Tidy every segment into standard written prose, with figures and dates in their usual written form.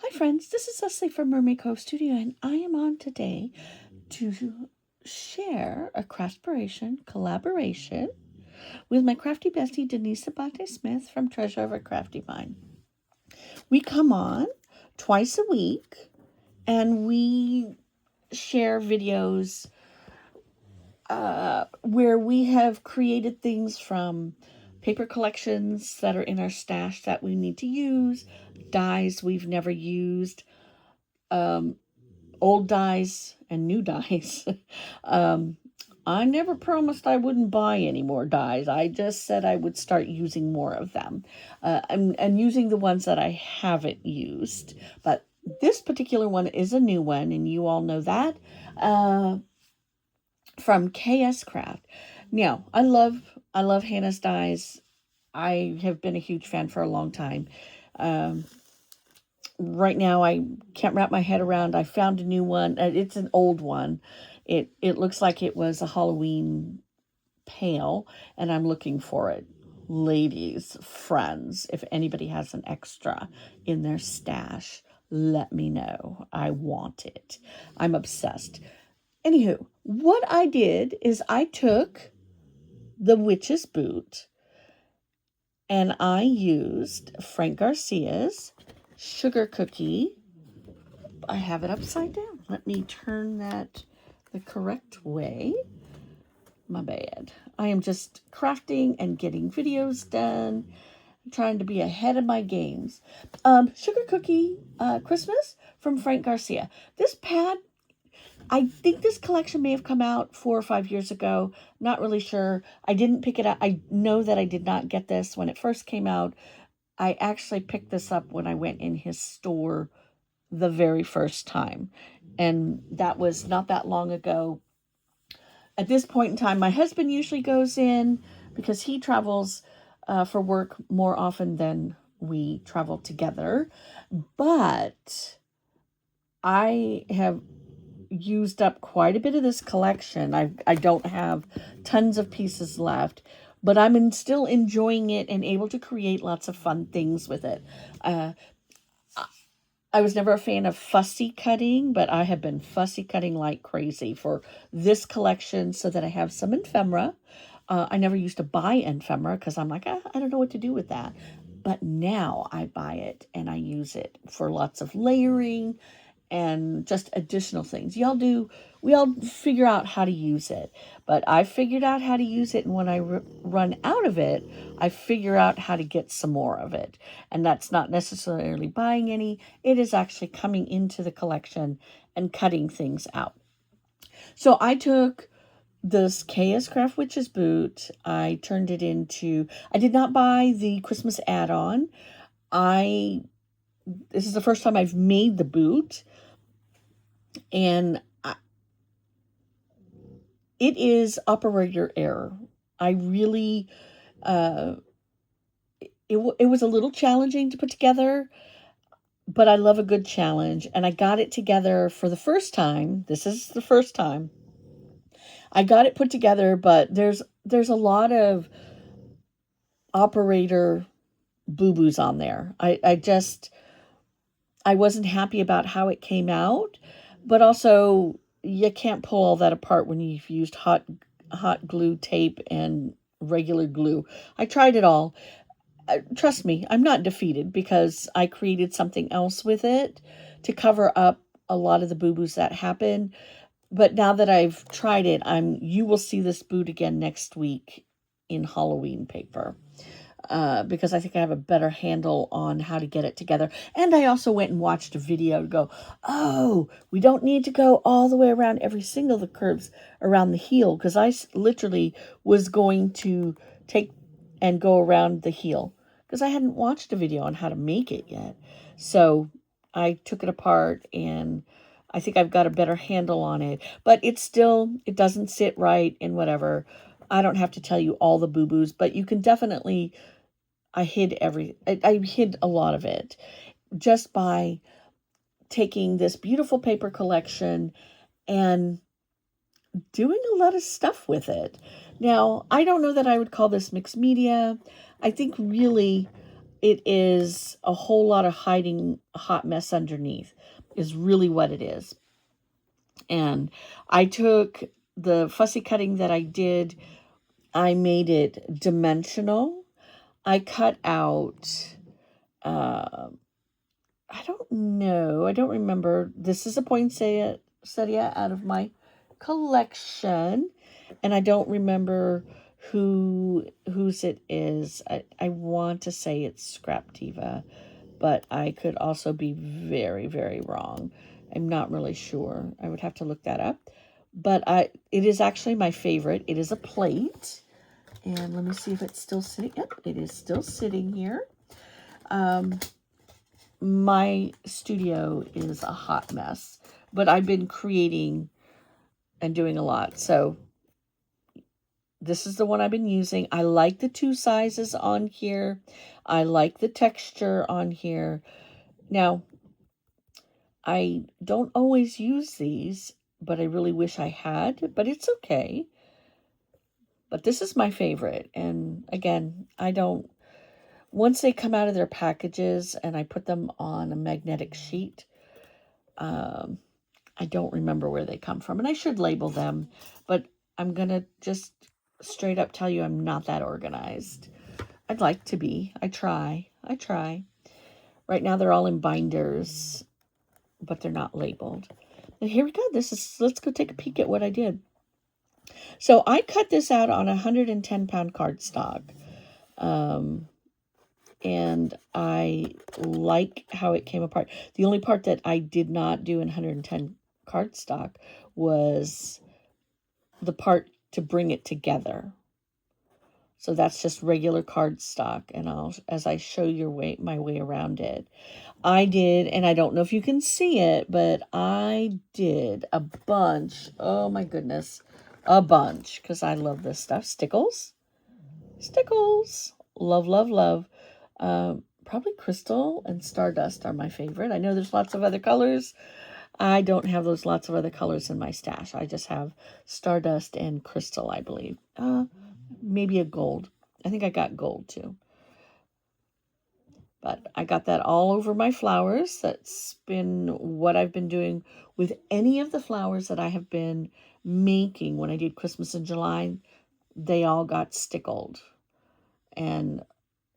Hi friends, this is Leslie from Mermaid Cove Studio, and I am on today to share a Craftspiration collaboration with my crafty bestie Denise Abate-Smith from Treasure of a Crafty Mind. We come on twice a week and we share videos where we have created things from paper collections that are in our stash that we need to use, dies we've never used, old dies and new dies. I never promised I wouldn't buy any more dies. I just said I would start using more of them and using the ones that I haven't used. But this particular one is a new one, and you all know that, from KSCrafts. Now, I love Hannah's dies. I have been a huge fan for a long time. Right now I can't wrap my head around. I found a new one. It's an old one. It looks like it was a Halloween pail, and I'm looking for it. Ladies, friends, if anybody has an extra in their stash, let me know. I want it. I'm obsessed. Anywho, what I did is I took the Witches Boot and I used Frank Garcia's sugar cookie. I have it upside down. Let me turn that the correct way. My bad. I am just crafting and getting videos done. I'm trying to be ahead of my games. Sugar cookie Christmas from Frank Garcia. This pad, I think this collection may have come out 4 or 5 years ago. Not really sure. I didn't pick it up. I know that I did not get this when it first came out. I actually picked this up when I went in his store the very first time. And that was not that long ago. At this point in time, my husband usually goes in because he travels for work more often than we travel together. But I have used up quite a bit of this collection. I don't have tons of pieces left, but I'm still enjoying it and able to create lots of fun things with it. I was never a fan of fussy cutting, but I have been fussy cutting like crazy for this collection so that I have some ephemera. I never used to buy ephemera because I'm like, I don't know what to do with that. But now I buy it and I use it for lots of layering and just additional things. We all figure out how to use it, but I figured out how to use it, and when I run out of it, I figure out how to get some more of it. And that's not necessarily buying any, it is actually coming into the collection and cutting things out. So I took this KSCrafts Witches Boot, I turned it into, I did not buy the Christmas add-on. This is the first time I've made the boot, and it is operator error. I really, it was a little challenging to put together, but I love a good challenge, and I got it together for the first time. This is the first time I got it put together, but there's a lot of operator boo-boos on there. I wasn't happy about how it came out, but also you can't pull all that apart when you've used hot glue tape and regular glue. I tried it all. Trust me, I'm not defeated because I created something else with it to cover up a lot of the boo-boos that happen. But now that I've tried it, you will see this boot again next week in Halloween paper. Because I think I have a better handle on how to get it together. And I also went and watched a video to go, oh, we don't need to go all the way around every single of the curves around the heel, because I literally was going to take and go around the heel because I hadn't watched a video on how to make it yet. So I took it apart, and I think I've got a better handle on it. But it doesn't sit right and whatever. I don't have to tell you all the boo-boos, but you can definitely... I hid a lot of it just by taking this beautiful paper collection and doing a lot of stuff with it. Now, I don't know that I would call this mixed media. I think really it is a whole lot of hiding a hot mess underneath is really what it is. And I took the fussy cutting that I did, I made it dimensional. I cut out, I don't know, I don't remember. This is a poinsettia out of my collection, and I don't remember whose it is. I want to say it's Scraptiva, but I could also be very, very wrong. I'm not really sure. I would have to look that up. But it is actually my favorite. It is a plate. And let me see if it's still sitting. Yep, it is still sitting here. My studio is a hot mess, but I've been creating and doing a lot. So this is the one I've been using. I like the 2 sizes on here. I like the texture on here. Now, I don't always use these, but I really wish I had, but it's okay. But this is my favorite. And again, once they come out of their packages and I put them on a magnetic sheet, I don't remember where they come from. And I should label them, but I'm going to just straight up tell you I'm not that organized. I'd like to be. I try. Right now they're all in binders, but they're not labeled. And here we go. Let's go take a peek at what I did. So I cut this out on 110-pound cardstock. And I like how it came apart. The only part that I did not do in 110 cardstock was the part to bring it together. So that's just regular cardstock, and as I show my way around it, I did, and I don't know if you can see it, but I did a bunch. Oh my goodness, a bunch, because I love this stuff. Stickles, love, love, love. Probably crystal and stardust are my favorite. I know there's lots of other colors. I don't have those lots of other colors in my stash. I just have stardust and crystal, I believe. Maybe a gold. I think I got gold too. But I got that all over my flowers. That's been what I've been doing with any of the flowers that I have been making. When I did Christmas in July, they all got stickled. And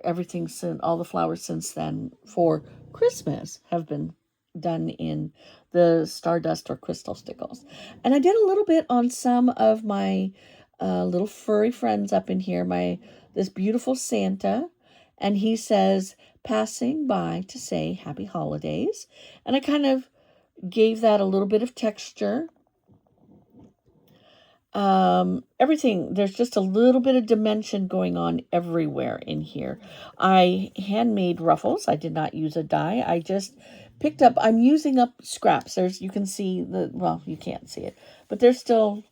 everything since, all the flowers since then for Christmas have been done in the stardust or crystal stickles. And I did a little bit on some of my little furry friends up in here. This beautiful Santa, and he says, passing by to say happy holidays. And I kind of gave that a little bit of texture. Everything, there's just a little bit of dimension going on everywhere in here. I handmade ruffles. I did not use a die. I just picked up, I'm using up scraps. You can see well, you can't see it, but there's still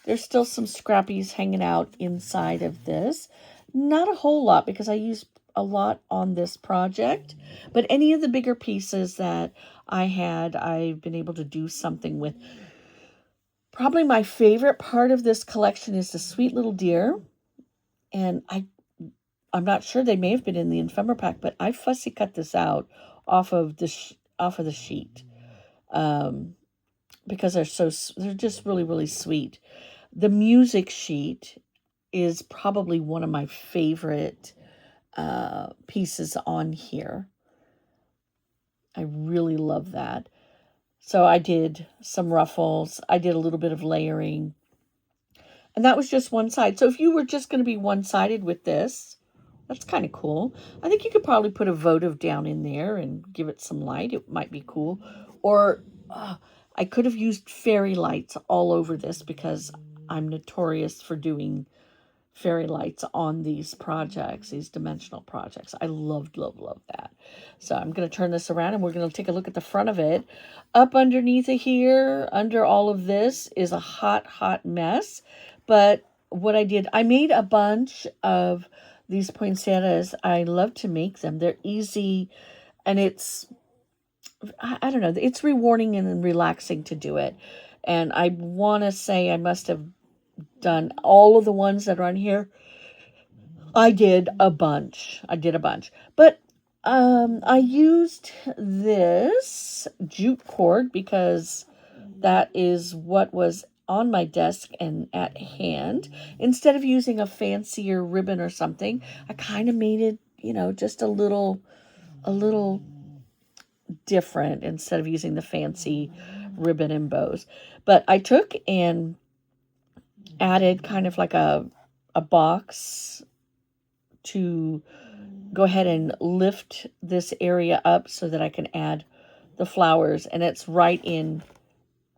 some scrappies hanging out inside of this. Not a whole lot because I used a lot on this project, but any of the bigger pieces that I had, I've been able to do something with. Probably my favorite part of this collection is the sweet little deer. And I'm not sure, they may have been in the ephemera pack, but I fussy cut this out off of the sheet. Because they're just really, really sweet. The music sheet is probably one of my favorite pieces on here. I really love that. So I did some ruffles. I did a little bit of layering. And that was just one side. So if you were just going to be one-sided with this, that's kind of cool. I think you could probably put a votive down in there and give it some light. It might be cool. Or I could have used fairy lights all over this because I'm notorious for doing fairy lights on these projects, these dimensional projects. I love, love, love that. So I'm going to turn this around and we're going to take a look at the front of it. Up underneath it here, under all of this, is a hot, hot mess. But what I did, I made a bunch of these poinsettias. I love to make them. They're easy, and I don't know, it's rewarding and relaxing to do it. And I want to say I must have done all of the ones that are on here. I did a bunch. But I used this jute cord because that is what was on my desk and at hand. Instead of using a fancier ribbon or something, I kind of made it, just a little different instead of using the fancy ribbon and bows. But I took and added kind of like a box to go ahead and lift this area up so that I can add the flowers, and it's right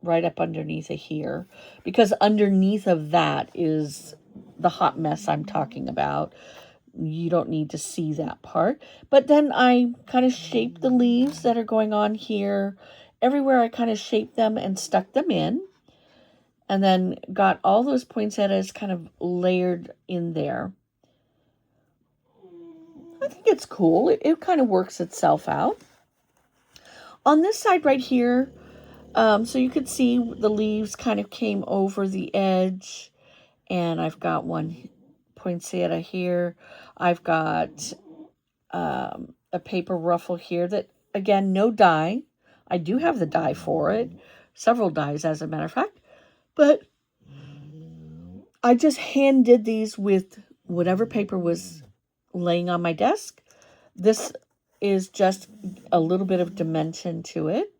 up underneath of here, because underneath of that is the hot mess I'm talking about. You don't need to see that part. But then I kind of shaped the leaves that are going on here. Everywhere I kind of shaped them and stuck them in. And then got all those poinsettias kind of layered in there. I think it's cool. It kind of works itself out. On this side right here, so you could see the leaves kind of came over the edge. And I've got one poinsettia here. I've got a paper ruffle here that, again, no dye. I do have the dye for it. Several dyes, as a matter of fact. But I just hand did these with whatever paper was laying on my desk. This is just a little bit of dimension to it.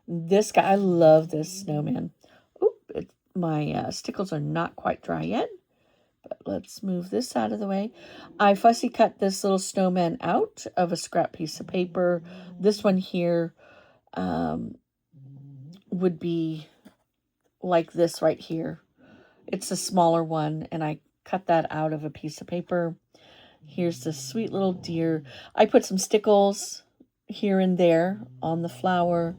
This guy, I love this snowman. Oop, my stickles are not quite dry yet. But let's move this out of the way. I fussy cut this little snowman out of a scrap piece of paper. This one here would be like this right here. It's a smaller one, and I cut that out of a piece of paper. Here's this sweet little deer. I put some stickles here and there on the flower,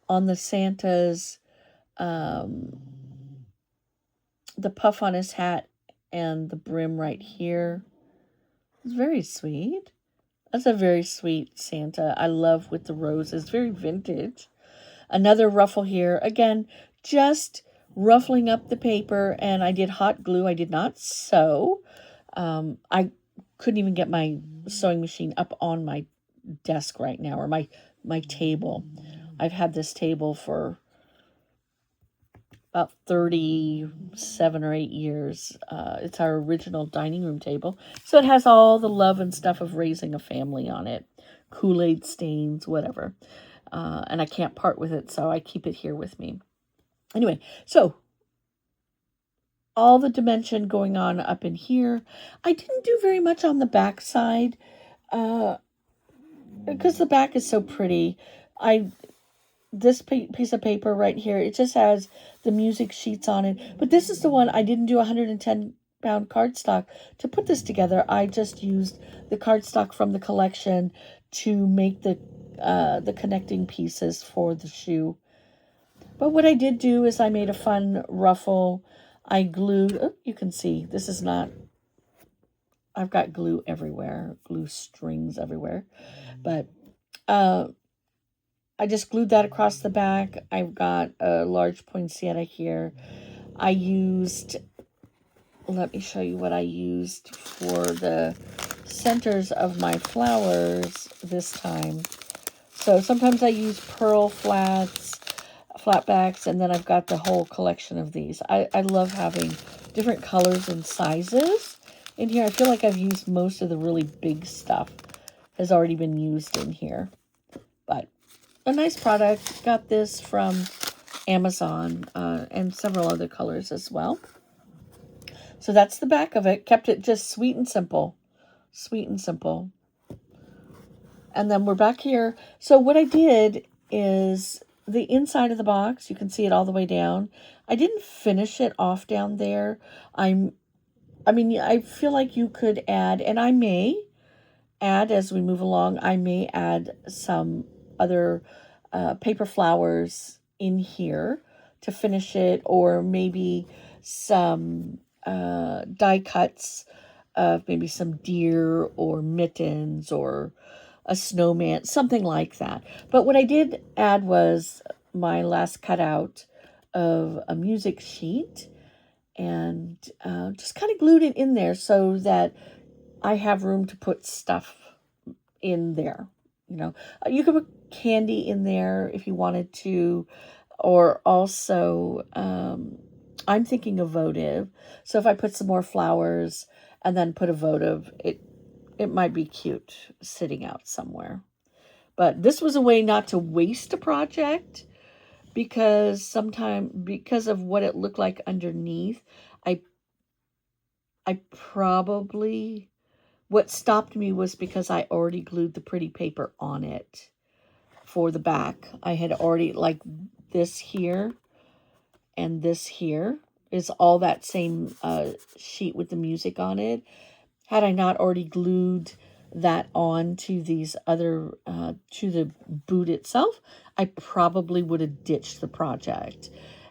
on the Santa's, the puff on his hat, and the brim right here. It's very sweet. That's a very sweet Santa. I love with the roses. Very vintage. Another ruffle here. Again, just ruffling up the paper, and I did hot glue. I did not sew. I couldn't even get my sewing machine up on my desk right now, or my table. I've had this table for about 37 or 8 years. It's our original dining room table. So it has all the love and stuff of raising a family on it. Kool-Aid stains, whatever. And I can't part with it, so I keep it here with me. Anyway, so all the dimension going on up in here. I didn't do very much on the back side because the back is so pretty. This piece of paper right here, it just has the music sheets on it. But this is the one I didn't do 110-pound cardstock to put this together. I just used the cardstock from the collection to make the connecting pieces for the shoe. But what I did do is I made a fun ruffle. I glued, you can see, this is not, I've got glue everywhere, glue strings everywhere. But I just glued that across the back. I've got a large poinsettia here. I used, let me show you what I used for the centers of my flowers this time. So sometimes I use pearl flatbacks, and then I've got the whole collection of these. I love having different colors and sizes in here. I feel like I've used most of the really big stuff has already been used in here. But a nice product. Got this from Amazon and several other colors as well. So that's the back of it. Kept it just sweet and simple. Sweet and simple. And then we're back here. So what I did is the inside of the box, you can see it all the way down. I didn't finish it off down there. I mean, I feel like you could add, and I may add as we move along, I may add some other paper flowers in here to finish it, or maybe some die cuts of maybe some deer or mittens or a snowman, something like that. But what I did add was my last cutout of a music sheet, and just kind of glued it in there so that I have room to put stuff in there. You know, you could put candy in there if you wanted to, or also, I'm thinking of votive. So if I put some more flowers and then put a votive, it might be cute sitting out somewhere. But this was a way not to waste a project, because because of what it looked like underneath, I probably, what stopped me was because I already glued the pretty paper on it for the back. I had already, like this here and this here is all that same sheet with the music on it. Had I not already glued that on to these other, to the boot itself, I probably would have ditched the project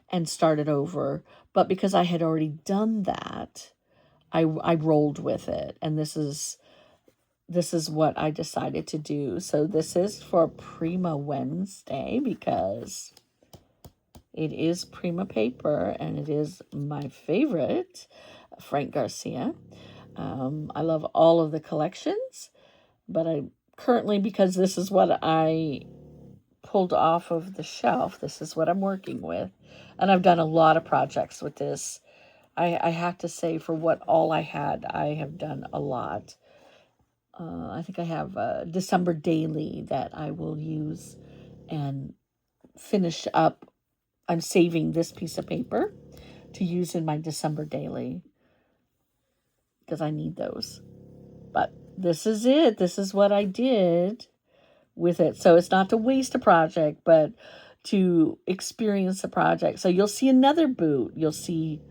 and started over. But because I had already done that, I rolled with it. And this is what I decided to do. So this is for Prima Wednesday, because it is Prima paper and it is my favorite, Frank Garcia. I love all of the collections, but I currently, because this is what I pulled off of the shelf, this is what I'm working with. And I've done a lot of projects with this. I have to say, for what all I had, I have done a lot. I think I have a December daily that I will use and finish up. I'm saving this piece of paper to use in my December daily, because I need those. But this is it. This is what I did with it. So it's not to waste a project, but to experience a project. So you'll see another boot. You'll see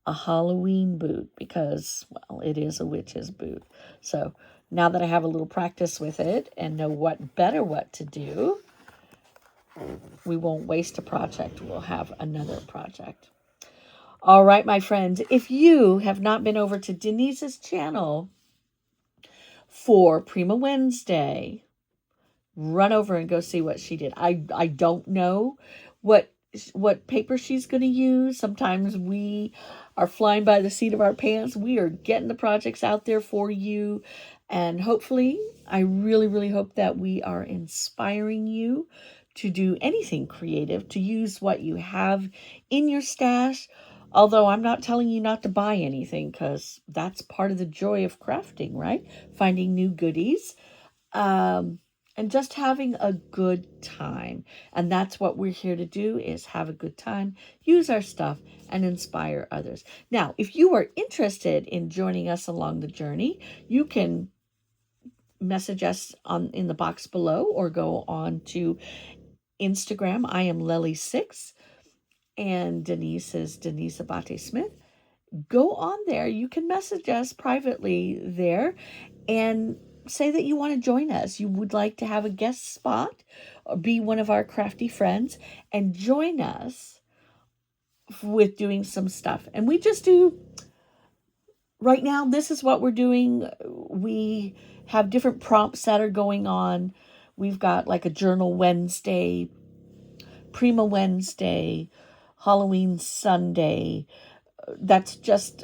a Halloween boot, because, well, it is a witch's boot. So now that I have a little practice with it and know what to do, we won't waste a project. We'll have another project. All right, my friends, if you have not been over to Denise's channel for Prima Wednesday, run over and go see what she did. I don't know what paper she's going to use. Sometimes we are flying by the seat of our pants. We are getting the projects out there for you. And hopefully, I really, really hope that we are inspiring you to do anything creative, to use what you have in your stash. Although I'm not telling you not to buy anything, because that's part of the joy of crafting, right? Finding new goodies. And just having a good time. And that's what we're here to do, is have a good time, use our stuff, and inspire others. Now, if you are interested in joining us along the journey, you can message us in the box below, or go on to Instagram. I am Lely6, and Denise is deniseabate-smith. Go on there. You can message us privately there and say that you want to join us. You would like to have a guest spot or be one of our crafty friends and join us with doing some stuff. And we just do, right now, this is what we're doing. We have different prompts that are going on. We've got like a Journal Wednesday, Prima Wednesday, Halloween Sunday. That's just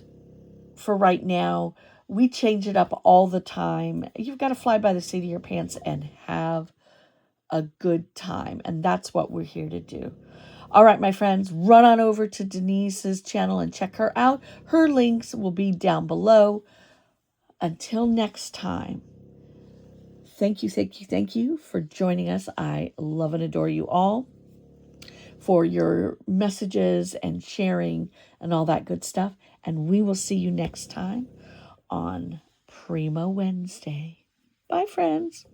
for right now. We change it up all the time. You've got to fly by the seat of your pants and have a good time. And that's what we're here to do. All right, my friends, run on over to Denise's channel and check her out. Her links will be down below. Until next time, thank you for joining us. I love and adore you all for your messages and sharing and all that good stuff. And we will see you next time on Prima Wednesday. Bye, friends.